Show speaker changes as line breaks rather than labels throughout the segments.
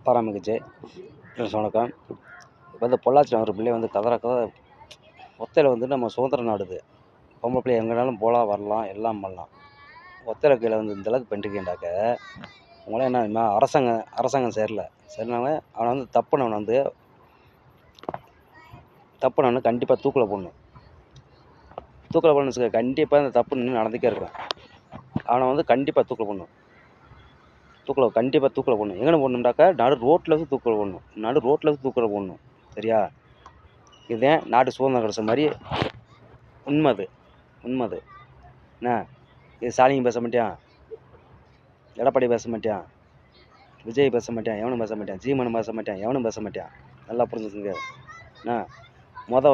பராமரிச்சு வணக்கம். இப்போ வந்து பொள்ளாச்சியில் ஒரு பிள்ளை வந்து ஒத்தையில் வந்து நம்ம சுதந்திரம் நாடுது. பொம்பளை பிள்ளை எங்கேனாலும் போகலாம் வரலாம் எல்லாம் பண்ணலாம். ஒத்தையில் கீழே வந்து இந்தளவுக்கு பண்ணிருக்கேன்டாக்க உங்களாம் என்ன அரசாங்கம் சரினாங்க அவனை வந்து தப்புனவனை கண்டிப்பாக தூக்கில் போடணும். தூக்கில் போடணும்னு வச்சுக்க கண்டிப்பாக இந்த தப்பு நின்று நடந்துக்கே இருக்கும். அவனை வந்து கண்டிப்பாக தூக்கில் போடணும். கண்டிப்பாக தூக்கில் போடணும். எங்கே போடணும்டாக்கா நடு ரோட்டில் வந்து தூக்கில் போடணும். சரியா? இதுதான் நாட்டு சுதந்திரம் கிடச்ச மாதிரி உண்மை அது. என்ன இது ஸ்டாலின் பேச மாட்டேன், எடப்பாடி பேச மாட்டேன், விஜய் பேச மாட்டேன், எவனும் பேச மாட்டேன், சீமானும் பேச மாட்டேன், எவனும் பேச மாட்டேன். நல்லா புரிஞ்சுக்குங்க. என்ன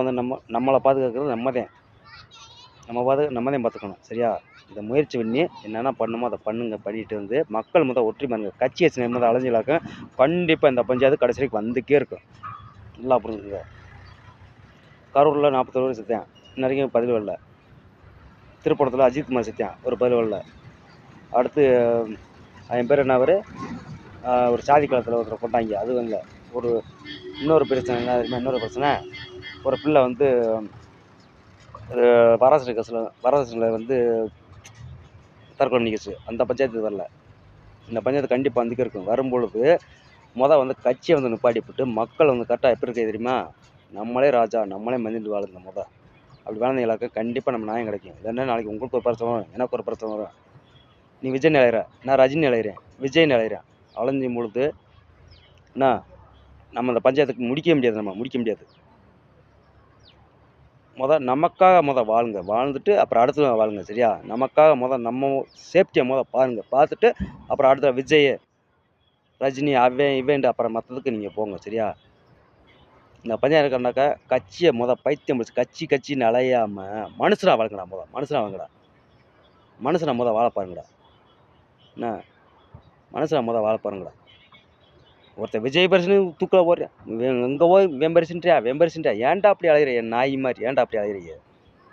வந்து நம்மளை பாதுகாக்கிறது நம்ம தான் பார்த்துக்கணும். சரியா? இதை முயற்சி பண்ணி என்னென்ன பண்ணுமோ அதை பண்ணிட்டு வந்து மக்கள் ஒற்றுமை இருங்க. கட்சி வச்சு அலைஞ்சலாக்க கண்டிப்பாக இந்த பஞ்சாயத்து கடைசி வரைக்கும் வந்துக்கே இருக்கும். நல்லா புரிஞ்சுக்குங்க. கரூரில் 41 பேர் செத்தேன், இன்ன வரைக்கும் பதில் வரல. திருப்பணத்தில் அஜித்குமார் செத்தேன், ஒரு பதில் வரல. அடுத்து என் பேர் என்ன ஒரு சாதி காலத்தில் ஒருத்தரை கொண்டாங்க, அதுவும் இல்லை. இன்னொரு பிரச்சனை என்ன தெரியுமா? இன்னொரு பிரச்சனை, ஒரு பிள்ளை வந்து வரதட்சணையில் வந்து தற்கொலை பண்ணிக்கிச்சு. அந்த பஞ்சாயத்து வரல. இந்த பஞ்சாயத்து கண்டிப்பாக வந்துக்கே இருக்கும். வரும்பொழுது வந்து கட்சியை வந்து நிப்பாட்டிவிட்டு மக்கள் வந்து கரெக்டாக எப்படி இருக்க தெரியுமா? நம்மளே ராஜா, நம்மளே மதிந்து வாழுங்க. அப்படி வாழ்ந்தீங்களாக்க கண்டிப்பாக நம்ம நியாயம் கிடைக்கும். இல்லைன்னா நாளைக்கு உங்களுக்கு ஒரு பிரச்சனை வரும், எனக்கு ஒரு பிரச்சனை வரும். நீ விஜய் நிலையிற, நான் ரஜினி நிலையிறேன், விஜய் நிலையிறேன். அலைஞ்சும் பொழுது என்ன நம்ம அந்த பஞ்சாயத்துக்கு முடிக்க முடியாது. நமக்காக வாழுங்க. வாழ்ந்துட்டு அப்புறம் அடுத்து வாழுங்க. சரியா? நமக்காக நம்ம சேஃப்டியை பாருங்க. பார்த்துட்டு அப்புறம் அடுத்த விஜய், ரஜினி, இவன்ட்டு அப்புறம் மற்றதுக்கு நீங்கள் போங்க. சரியா? இந்த பஞ்சாயத்து இருக்கனாக்கா கட்சியை பைத்தியம் பிடிச்சி கட்சின்னு அலையாமல் மனுஷனாக வாழுங்கடா. மனுஷனை வாழ பாருங்கடா. என்ன மனுஷனை வாழ பாருங்கடா. ஒருத்தர் விஜய் பரிசுன்னு தூக்கில் போடுறேன், எங்கே போய் வெம்பரிசுன்றியா ஏன்டா அப்படி அழைகிறிய? நாய் மாதிரி ஏன்டா அப்படி அழைகிறிய?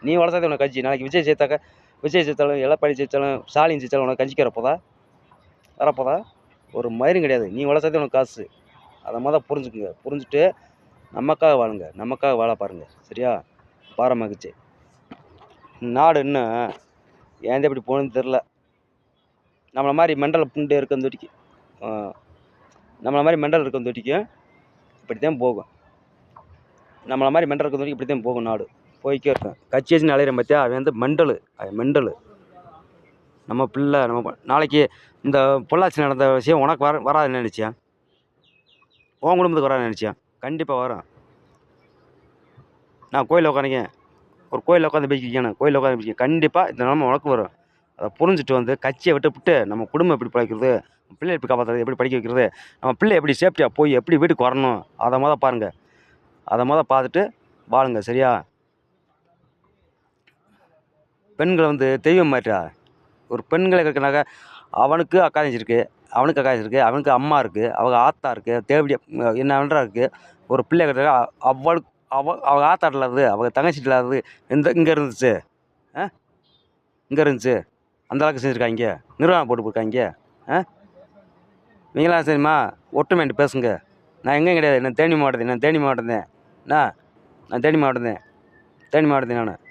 நீ வளர்த்தாதே உனக்கு கட்சி. நாளைக்கு விஜய் ஜெயித்தாலும் எடப்பாடி ஜெயித்தாலும் ஸ்டாலின் ஜெயித்தாலும் உனக்கு கட்சிக்கு வரப்போதா? ஒரு மயிரும் கிடையாது. நீ வளர்த்தாதே உனக்கு காசு. அதை புரிஞ்சுக்குங்க. புரிஞ்சுட்டு நமக்காக வாழுங்க, நமக்காக வாழ பாருங்கள். சரியா? பாரமகிழ்ச்சி. நாடு இன்னும் ஏன் எப்படி போகணுன்னு தெரில. நம்மளை மாதிரி மெண்டல் புண்டு இருக்க தொட்டிக்கு இப்படி தான் போகும். இப்படி தான் போகும் நாடு. போய்க்கே இருக்கும். கட்சி வச்சு அலையிறேன் பார்த்தியா, அவன் வந்து மெண்டலு. நம்ம பிள்ளை நாளைக்கு இந்த பொள்ளாச்சி நடந்த விஷயம் உனக்கு வராதுன்னு நினச்சியா? உன் குடும்பத்துக்கு வராதுன்னு நினச்சியா? கண்டிப்பாக வரும். நான் கோயிலில் உட்காந்துக்கேன், ஒரு கோயிலில் உட்காந்து பேசிக்கணும். கண்டிப்பாக இந்த நிலமை உனக்கு வரும். அதை புரிஞ்சுட்டு வந்து கட்சியை விட்டு நம்ம குடும்பம் எப்படி பிழைக்கிறது, பிள்ளை எப்படி காப்பாற்றுறது, எப்படி படிக்க வைக்கிறது, நம்ம பிள்ளை எப்படி சேஃப்டியாக போய் எப்படி வீட்டுக்கு வரணும், அதை பாருங்கள். அதை பார்த்துட்டு வாழுங்க. சரியா? பெண்களை வந்து தெய்வம் மாற்றா. ஒரு பெண்களை இருக்கிறனாக்க அவனுக்கு அக்கா தங்கச்சி அவனுக்கு அம்மா இருக்குது, அவங்க ஆத்தா இருக்குது, தேவடியா என்ன பண்ணுறா இருக்குது. ஒரு பிள்ளை இருக்கிற அவங்க ஆத்தா இல்லாதது, அவங்க தங்கச்சி இல்லாதது இங்கே இருந்துச்சு. அந்த அளவுக்கு செஞ்சுருக்காங்க, நிர்வாகம் போட்டு போயிருக்காங்க. நீங்களாம் சரிம்மா ஒற்றுமைட்டு பேசுங்க. நான் எங்கேயும் கிடையாது, நான் தேனி மாவட்டம் நான் தேனி மாவட்டம் நான்.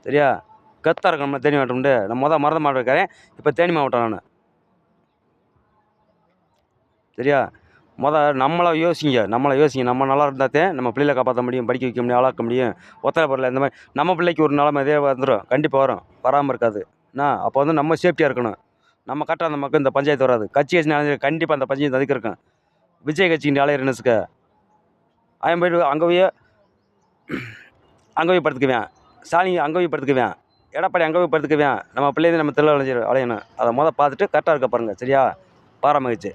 சரியா? கத்தாக இருக்கணும். தேனி மாவட்டம் உண்டு. நான் மருத மாவட்டம் இருக்கிறேன், இப்போ தேனி மாவட்டம் நான். சரியா? நம்மளை யோசிங்க. நம்ம நல்லா இருந்தால் தான் நம்ம பிள்ளைகளை காப்பாற்ற முடியும், படிக்க வைக்க முடியும், ஆளாக்க முடியும். ஒத்தலை பொருள் இந்த மாதிரி நம்ம பிள்ளைக்கு ஒரு நிலமை இதே வந்துடும். கண்டிப்பாக வராமல் இருக்காது. அப்போ வந்து நம்ம சேஃப்டியாக இருக்கணும். நம்ம கரெக்டாக அந்த மக்கள் இந்த பஞ்சாயத்து வராது. கட்சி வச்சு கண்டிப்பாக அந்த பஞ்சாயத்து அதுக்கு இருக்கும். விஜய் கட்சிக்கு அலையிறனுச்சுக்க அவன் போய்ட்டு அங்கே போய் படுத்துக்குவேன், ஸ்டாலின் அங்கே போய் படுத்துக்குவேன், எடப்பாடி அங்கே போய் படுத்துக்குவேன். நம்ம பிள்ளைங்க நம்ம தெளிவாக அலையணும். அதை பார்த்துட்டு கரெக்டாக இருக்க பாருங்கள். சரியா? பாரமகிழ்ச்சி.